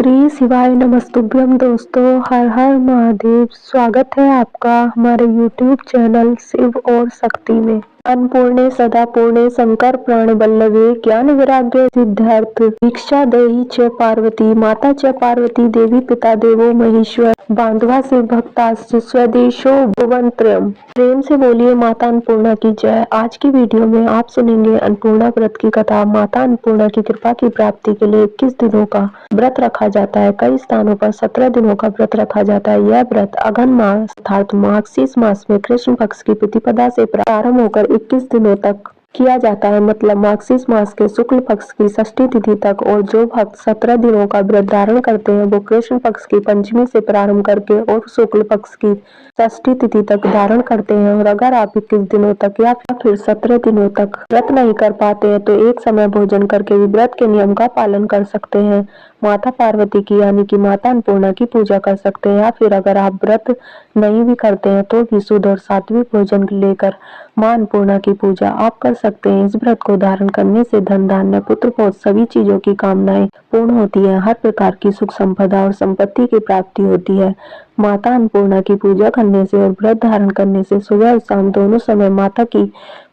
श्री शिवाय नमस्तुभ्यम। दोस्तों, हर हर महादेव। स्वागत है आपका हमारे YouTube चैनल शिव और शक्ति में। अन्नपूर्णे सदा पूर्णे शंकर प्राण वल्लभे ज्ञान वैराग्य सिद्धार्थ भिक्षा देहि च पार्वती माता च पार्वती देवी पिता देवो महेश्वर बांधवा से भक्ताश्च स्वदेशो भुवनत्रयम्। प्रेम से बोलिए माता अन्नपूर्णा की जय। आज की वीडियो में आप सुनेंगे अन्नपूर्णा व्रत की कथा। माता अन्नपूर्णा की कृपा की प्राप्ति के लिए 21 दिनों का व्रत रखा जाता है। कई स्थानों पर 17 दिनों का व्रत रखा जाता है। यह व्रत अघन मास अर्थात मार्गशीर्ष मास में कृष्ण पक्ष की प्रतिपदा से प्रारंभ होकर 21 दिनों तक किया जाता है, मतलब मार्गशीर्ष मास के शुक्ल पक्ष की षष्ठी तिथि तक। और जो भक्त 17 दिनों का व्रत धारण करते हैं वो कृष्ण पक्ष की पंचमी से प्रारंभ करके और शुक्ल पक्ष की षष्ठी तिथि तक धारण करते हैं। और अगर आप 21 दिनों तक या फिर 17 दिनों तक व्रत नहीं कर पाते हैं तो एक समय भोजन करके भी व्रत के नियम का पालन कर सकते हैं। माता पार्वती की यानी कि माता अन्नपूर्णा की पूजा कर सकते हैं। या फिर अगर आप व्रत नहीं भी करते हैं तो भी शुद्ध और सात्विक भोजन लेकर मां अन्नपूर्णा की पूजा आप कर सकते हैं। इस व्रत को धारण करने से धन धान्य पुत्र पौत्र सभी चीजों की कामनाएं पूर्ण होती है। हर प्रकार की सुख संपदा और संपत्ति की प्राप्ति होती है। माता अन्नपूर्णा की पूजा करने से और व्रत धारण करने से सुबह और शाम दोनों समय माता की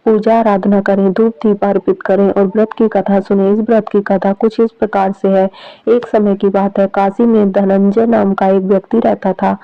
पूजा आराधना करें, धूप दीप अर्पित करें और व्रत की कथा सुने। इस व्रत की कथा कुछ इस प्रकार से है। एक समय की बात है, काशी में धनंजय नाम का एक व्यक्ति रहता था।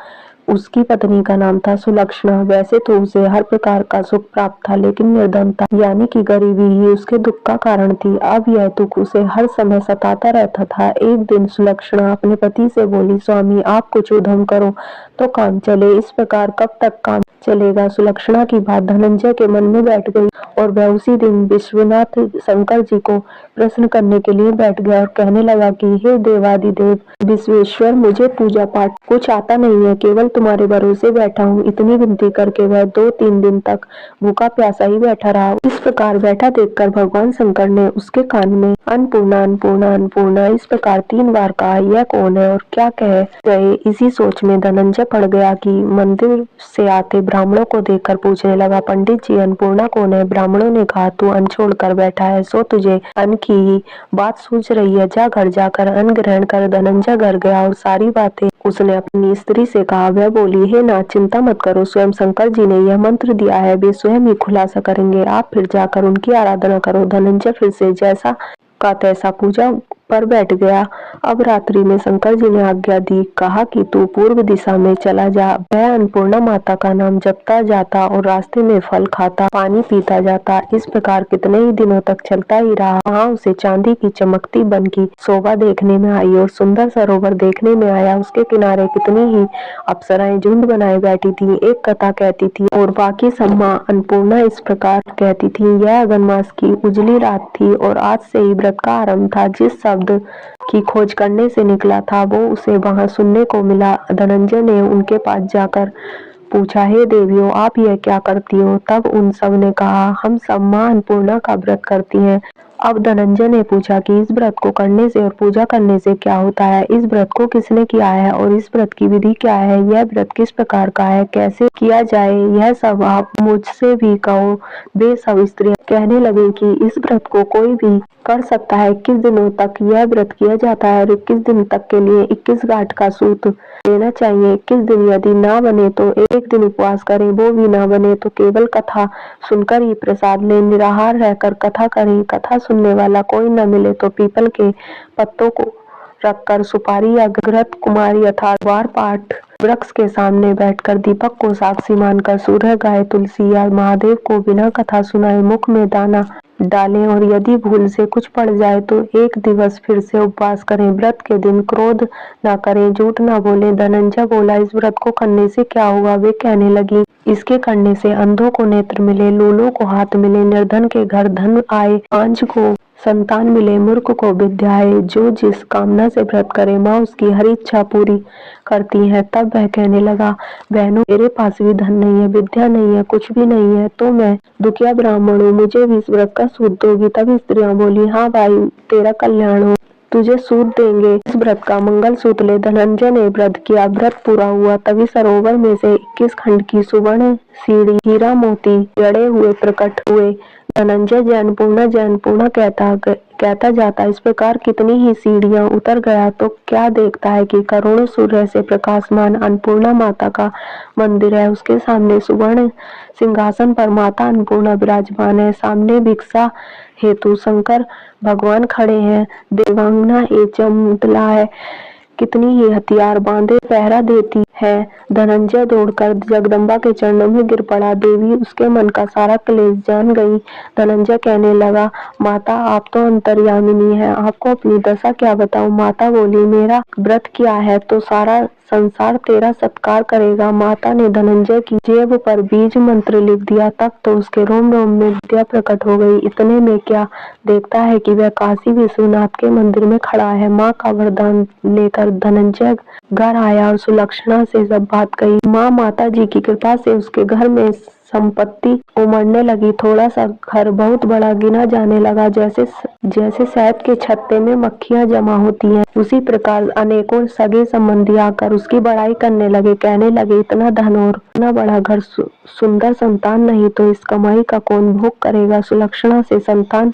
उसकी पत्नी का नाम था सुलक्षणा। वैसे तो उसे हर प्रकार का सुख प्राप्त था, लेकिन निर्धनता यानी कि गरीबी ही उसके दुख का कारण थी। अब यह दुख उसे हर समय सताता रहता था। एक दिन सुलक्षणा अपने पति से बोली, स्वामी आप कुछ उद्यम करो तो काम चले, इस प्रकार कब तक काम चलेगा। सुलक्षणा की बात धनंजय के मन में बैठ गई और वह उसी दिन विश्वनाथ शंकर जी को प्रश्न करने के लिए बैठ गया और कहने लगा कि हे देवादिदेव विश्वेश्वर, मुझे पूजा पाठ कुछ आता नहीं है, केवल तुम्हारे भरोसे बैठा हूँ। इतनी विनती करके वह 2-3 दिन तक भूखा प्यासा ही बैठा रहा। इस प्रकार बैठा देखकर भगवान शंकर ने उसके कान में अन्नपूर्णा अन्नपूर्णा अन्नपूर्णा इस प्रकार 3 बार कहा। यह कौन है और क्या कह रहे, इसी सोच में धनंजय पड़ गया कि मंदिर से आते ब्राह्मणों को देखकर पूछने लगा, पंडित जी अन्नपूर्णा कौन है। ब्राह्मणों ने कहा, तू अन्न छोड़कर बैठा है सो तुझे अन्न की ही बात सूझ रही है, जा घर जाकर अन्न ग्रहण कर। धनंजय घर गया और सारी बातें उसने अपनी स्त्री से कहा। वह बोली, हे नाथ चिंता मत करो, स्वयं शंकर जी ने यह मंत्र दिया है, वे स्वयं ही खुलासा करेंगे, आप फिर जाकर उनकी आराधना करो। धनंजय फिर से जैसा का तैसा पूजा पर बैठ गया। अब रात्रि में शंकर जी ने आज्ञा दी, कहा कि तू पूर्व दिशा में चला जा। वह अन्नपूर्णा माता का नाम जपता जाता और रास्ते में फल खाता पानी पीता जाता। इस प्रकार कितने ही दिनों तक चलता ही रहा। वहाँ उसे चांदी की चमकती बन की शोभा देखने में आई और सुंदर सरोवर देखने में आया। उसके किनारे कितनी ही अप्सराएं झुंड बनाए बैठी थी। एक कथा कहती थी और बाकी सब मां अन्नपूर्णा इस प्रकार कहती थी। यह अगन मास की उजली रात थी और आज से ही व्रत का आरंभ था। जिस शब्द की खोज करने से निकला था वो उसे वहां सुनने को मिला। धनंजय ने उनके पास जाकर पूछा, हे देवियों आप यह क्या करती हो। तब उन सब ने कहा, हम सब मां अन्नपूर्णा का व्रत करती हैं। अब धनंजय ने पूछा कि इस व्रत को करने से और पूजा करने से क्या होता है, इस व्रत को किसने किया है और इस व्रत की विधि क्या है, यह व्रत किस प्रकार का है, कैसे किया जाए, यह सब आप मुझसे भी कहो। वे सब स्त्रियां कहने लगी कि इस व्रत को कोई भी कर सकता है। 21 दिनों तक यह व्रत किया जाता है और 21 दिन तक के लिए 21 गांठ का सूत लेना चाहिए। 21 दिन यदि ना बने तो एक दिन उपवास करें, वो भी ना बने तो केवल कथा सुनकर ही प्रसाद लें। निराहार रहकर कथा करें। कथा सुनने वाला कोई न मिले तो पीपल के पत्तों को रखकर सुपारी या घृत कुमारी अर्थात वार पाठ वृक्ष के सामने बैठकर दीपक को साक्षी मानकर सूर्य गाय तुलसी या महादेव को बिना कथा सुनाए मुख में दाना डालें और यदि भूल से कुछ पड़ जाए तो एक दिवस फिर से उपवास करें। व्रत के दिन क्रोध ना करें, झूठ ना बोलें। धनंजय बोला, इस व्रत को करने से क्या होगा। वे कहने लगी, इसके करने से अंधों को नेत्र मिले, लूलों को हाथ मिले, निर्धन के घर धन आए, आंज को संतान मिले, मूर्ख को विद्या आए। जो जिस कामना से व्रत करे माँ उसकी हर इच्छा पूरी करती है। तब वह कहने लगा, बहनों मेरे पास भी धन नहीं है, विद्या नहीं है, कुछ भी नहीं है, तो मैं दुखिया ब्राह्मण हूँ, मुझे भी इस व्रत का सूत दोगी। तब स्त्रियां बोली, हाँ भाई तेरा कल्याण हो, तुझे सूत देंगे, इस व्रत का मंगल सूत ले। धनंजय ने व्रत किया। व्रत पूरा हुआ तभी सरोवर में से 21 खंड की सुवर्ण सीढ़ी हीरा मोती जड़े हुए प्रकट हुए। धनंजय जय अन्नपूर्णा कहता जाता इस प्रकार कितनी ही सीढ़ियां उतर गया तो क्या देखता है कि करोड़ों सूर्य से प्रकाशमान अन्नपूर्णा माता का मंदिर है। उसके सामने सुवर्ण सिंहासन पर माता अन्नपूर्णा विराजमान है। सामने भिक्षा हेतु शंकर भगवान खड़े हैं। देवांगना चमतला है, कितनी ही हथियार बांधे पहरा देती है। धनंजय दौड़कर जगदम्बा के चरणों में गिर पड़ा। देवी उसके मन का सारा क्लेश जान गई। धनंजय कहने लगा, माता आप तो अंतर्यामिनी है, आपको अपनी दशा क्या बताऊं। माता बोली, मेरा व्रत क्या है तो सारा संसार तेरा सत्कार करेगा। माता ने धनंजय की जेब पर बीज मंत्र लिख दिया। तब तो उसके रोम रोम में विद्या प्रकट हो गई। इतने में क्या देखता है कि वह काशी विश्वनाथ के मंदिर में खड़ा है। माँ का वरदान लेकर धनंजय घर आया और सुलक्षणा से सब बात कही। माता जी की कृपा से उसके घर में संपत्ति उमड़ने लगी। थोड़ा सा घर बहुत बड़ा गिना जाने लगा। जैसे शहद के छत्ते में मक्खियां जमा होती हैं, उसी प्रकार अनेकों सगे संबंधी आकर उसकी बड़ाई करने लगे। कहने लगे, इतना धन और इतना बड़ा घर, सुंदर संतान नहीं तो इस कमाई का कौन भोग करेगा। सुलक्षणा से संतान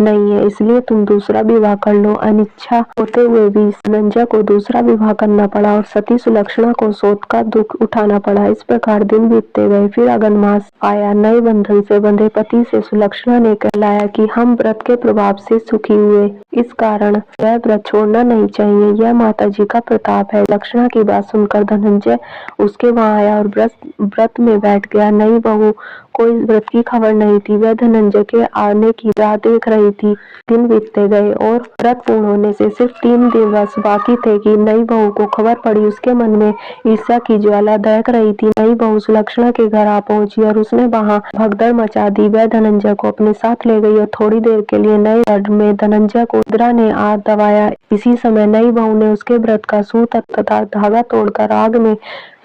नहीं है, इसलिए तुम दूसरा विवाह कर लो। अनिच्छा होते हुए भी धनंजय को दूसरा विवाह करना पड़ा और सती सुलक्षणा को शोक का दुख उठाना पड़ा। इस प्रकार दिन बीतते गए। फिर अगन मास आया। नए बंधन से बंधे पति से सुलक्षणा ने कहलाया कि हम व्रत के प्रभाव से सुखी हुए, इस कारण वह व्रत छोड़ना नहीं चाहिए। यह माता जी का प्रताप है। लक्षणा की बात सुनकर धनंजय उसके वहां आया और व्रत में बैठ गया। नई बहू कोई व्रत की खबर नहीं थी। वह धनंजय के आने की राह देख रही थी। दिन बीतते गए और व्रत पूर्ण होने से सिर्फ 3 दिवस बाकी थे कि नई बहू को खबर पड़ी। उसके मन में ईर्ष्या की ज्वाला दहक रही थी। नई बहू सुलक्षणा के घर आ पहुंची और उसने वहां भगदड़ मचा दी। वह धनंजय को अपने साथ ले गई और थोड़ी देर के लिए नए घर में धनंजय को निद्रा ने आ दबाया। इसी समय नई बहू ने उसके व्रत का सूत्र तथा धागा तोड़कर आग में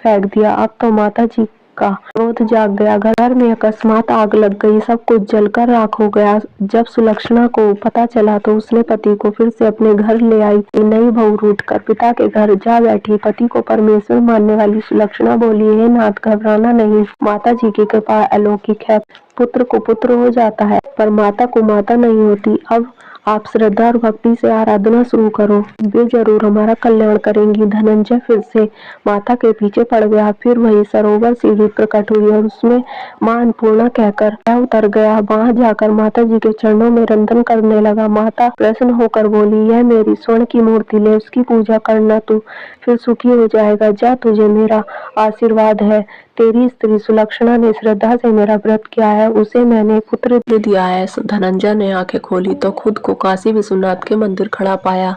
फेंक दिया। अब तो माता जी का क्रोध जाग गया। घर में अकस्मात आग लग गई। सब कुछ जलकर राख हो गया। जब सुलक्षणा को पता चला तो उसने पति को फिर से अपने घर ले आई। नई बहू रूठकर पिता के घर जा बैठी। पति को परमेश्वर मानने वाली सुलक्षणा बोली, हे नाथ, घबराना नहीं, माता जी की कृपा अलौकिक है। पुत्र को पुत्र हो जाता है पर माता को माता नहीं होती। अब आप श्रद्धा और भक्ति से आराधना शुरू करो, वे जरूर हमारा कल्याण करेंगी। धनंजय फिर से माता के पीछे पड़ गया। फिर वही सरोवर सीढ़ी प्रकट हुई और उसमें मां अन्नपूर्णा कहकर वह उतर गया। वहां जाकर माता जी के चरणों में रंदन करने लगा। माता प्रसन्न होकर बोली, यह मेरी स्वर्ण की मूर्ति ले, उसकी पूजा करना, तू फिर सुखी हो जाएगा। जा, तुझे मेरा आशीर्वाद है। तेरी स्त्री सुलक्षणा ने श्रद्धा से मेरा व्रत किया है, उसे मैंने पुत्र दे दिया है। धनंजय ने आंखें खोली तो खुद को काशी विश्वनाथ के मंदिर खड़ा पाया।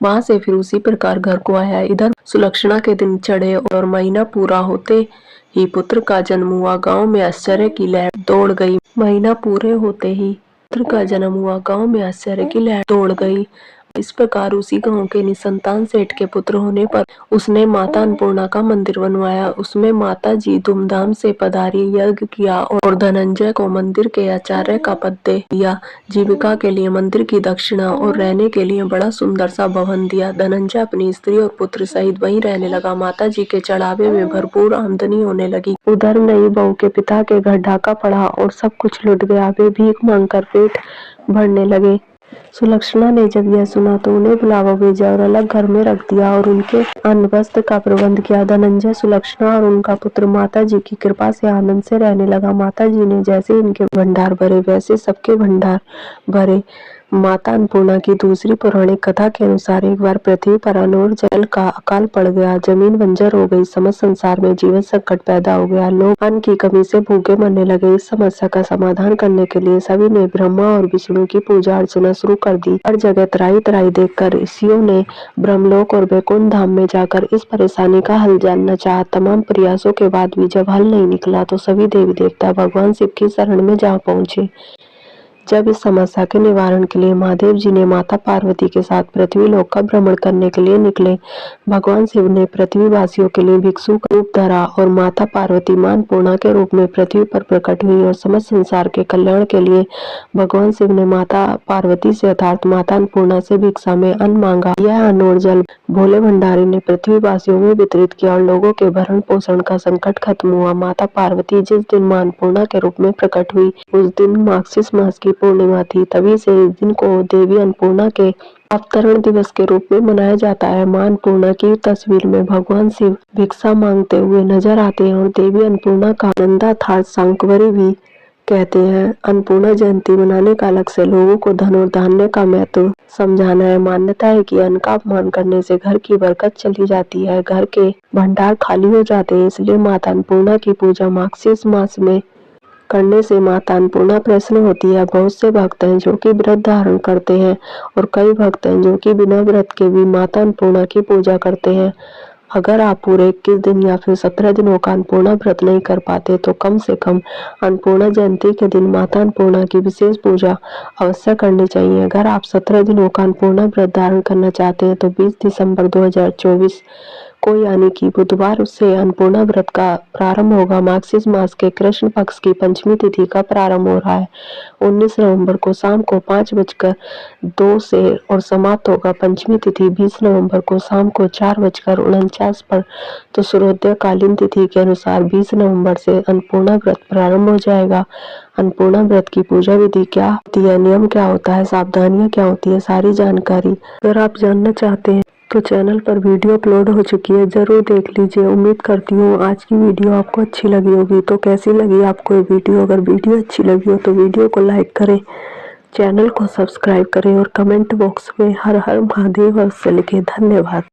वहां से फिर उसी प्रकार घर को आया। इधर सुलक्षणा के दिन चढ़े और महीना पूरा होते ही पुत्र का जन्म हुआ। गांव में आश्चर्य की लहर दौड़ गई। महीना पूरे होते ही पुत्र का जन्म हुआ। गांव में आश्चर्य की लहर दौड़ गई। इस प्रकार उसी गांव के निसंतान सेठ के पुत्र होने पर उसने माता अन्नपूर्णा का मंदिर बनवाया। उसमें माता जी धूमधाम से पधारी, यज्ञ किया और धनंजय को मंदिर के आचार्य का पद दे दिया। जीविका के लिए मंदिर की दक्षिणा और रहने के लिए बड़ा सुंदर सा भवन दिया। धनंजय अपनी स्त्री और पुत्र सहित वहीं रहने लगा। माता जी के चढ़ावे में भरपूर आमदनी होने लगी। उधर नई बहू के पिता के घर डाका पड़ा और सब कुछ लुट गया। वे भीख मांगकर पेट भरने लगे। सुलक्षणा ने जब यह सुना तो उन्हें बुलावा भेजा और अलग घर में रख दिया और उनके अन्न वस्त्र का प्रबंध किया। धनंजय, सुलक्षणा और उनका पुत्र माता जी की कृपा से आनंद से रहने लगा। माता जी ने जैसे इनके भंडार भरे वैसे सबके भंडार भरे। माता अन्नपूर्णा की दूसरी पौराणिक कथा के अनुसार एक बार पृथ्वी पर अन्न और जल का अकाल पड़ गया। जमीन बंजर हो गई। समस्त संसार में जीवन संकट पैदा हो गया। लोग अन्न की कमी से भूखे मरने लगे। इस समस्या का समाधान करने के लिए सभी ने ब्रह्मा और विष्णु की पूजा अर्चना शुरू कर दी। हर जगह तराई तराई देखकर ऋषियों ने ब्रह्मलोक और वैकुंठ धाम में जाकर इस परेशानी का हल जानना चाहा। तमाम प्रयासों के बाद भी जब हल नहीं निकला तो सभी देवी देवता भगवान शिव की शरण में जा पहुंचे। जब इस समस्या के निवारण के लिए महादेव जी ने माता पार्वती के साथ पृथ्वी लोक का भ्रमण करने के लिए निकले। भगवान शिव ने पृथ्वीवासियों के लिए भिक्षु का रूप धरा और माता पार्वती मां अन्नपूर्णा के रूप में पृथ्वी पर प्रकट हुई और समस्त संसार के कल्याण के लिए भगवान शिव ने माता पार्वती से अर्थात माता अन्नपूर्णा से भिक्षा में अन्न मांगा। यह अन्न और जल भोले भंडारी ने पृथ्वीवासियों में वितरित किया और लोगों के भरण पोषण का संकट खत्म हुआ। माता पार्वती जिस दिन मां अन्नपूर्णा के रूप में प्रकट हुई उस दिन मार्गशीर्ष मास की पूर्णिमा थी। तभी से इस दिन को देवी अन्नपूर्णा के अवतरण दिवस के रूप में मनाया जाता है। मां अन्नपूर्णा की तस्वीर में भगवान शिव भिक्षा मांगते हुए नजर आते हैं और देवी अन्नपूर्णा का नंदार्थार्थ सांकवरी भी कहते हैं। अन्नपूर्णा जयंती मनाने का अलग से लोगों को धन और धान्य का महत्व समझाना है। मान्यता है कि अन्न का अपमान करने से घर की बरकत चली जाती है, घर के भंडार खाली हो जाते हैं, इसलिए माता अन्नपूर्णा की पूजा मार्गशीर्ष मास में करने से माता अन्नपूर्णा प्रसन्न होती है। बहुत से भक्त हैं जो कि व्रत धारण करते हैं और कई भक्त हैं जो कि बिना व्रत के भी माता अन्नपूर्णा की पूजा करते हैं। अगर आप पूरे 21 दिन या फिर 17 दिनों का अन्नपूर्णा व्रत नहीं कर पाते तो कम से कम अन्नपूर्णा जयंती के दिन माता अन्नपूर्णा की विशेष पूजा अवश्य करनी चाहिए। अगर आप 17 दिनों का अन्नपूर्णा व्रत धारण करना चाहते हैं तो 20 दिसंबर 2024 को यानी कि बुधवार से अन्नपूर्णा व्रत का प्रारंभ होगा। मार्गशीर्ष मास के कृष्ण पक्ष की पंचमी तिथि का प्रारंभ हो रहा है। 19 नवंबर को शाम को 5:02 से और समाप्त होगा पंचमी तिथि 20 नवंबर को शाम को 4:49 पर। तो सूर्योदय कालीन तिथि के अनुसार 20 नवंबर से अन्नपूर्णा व्रत प्रारंभ हो जाएगा। अन्नपूर्णा व्रत की पूजा विधि क्या होती है, नियम क्या होता है, सावधानियां क्या होती है, सारी जानकारी अगर आप जानना चाहते हैं तो चैनल पर वीडियो अपलोड हो चुकी है, जरूर देख लीजिए। उम्मीद करती हूँ आज की वीडियो आपको अच्छी लगी होगी। तो कैसी लगी आपको ये वीडियो? अगर वीडियो अच्छी लगी हो तो वीडियो को लाइक करें, चैनल को सब्सक्राइब करें और कमेंट बॉक्स में हर हर महादेव अवश्य लिखें। धन्यवाद।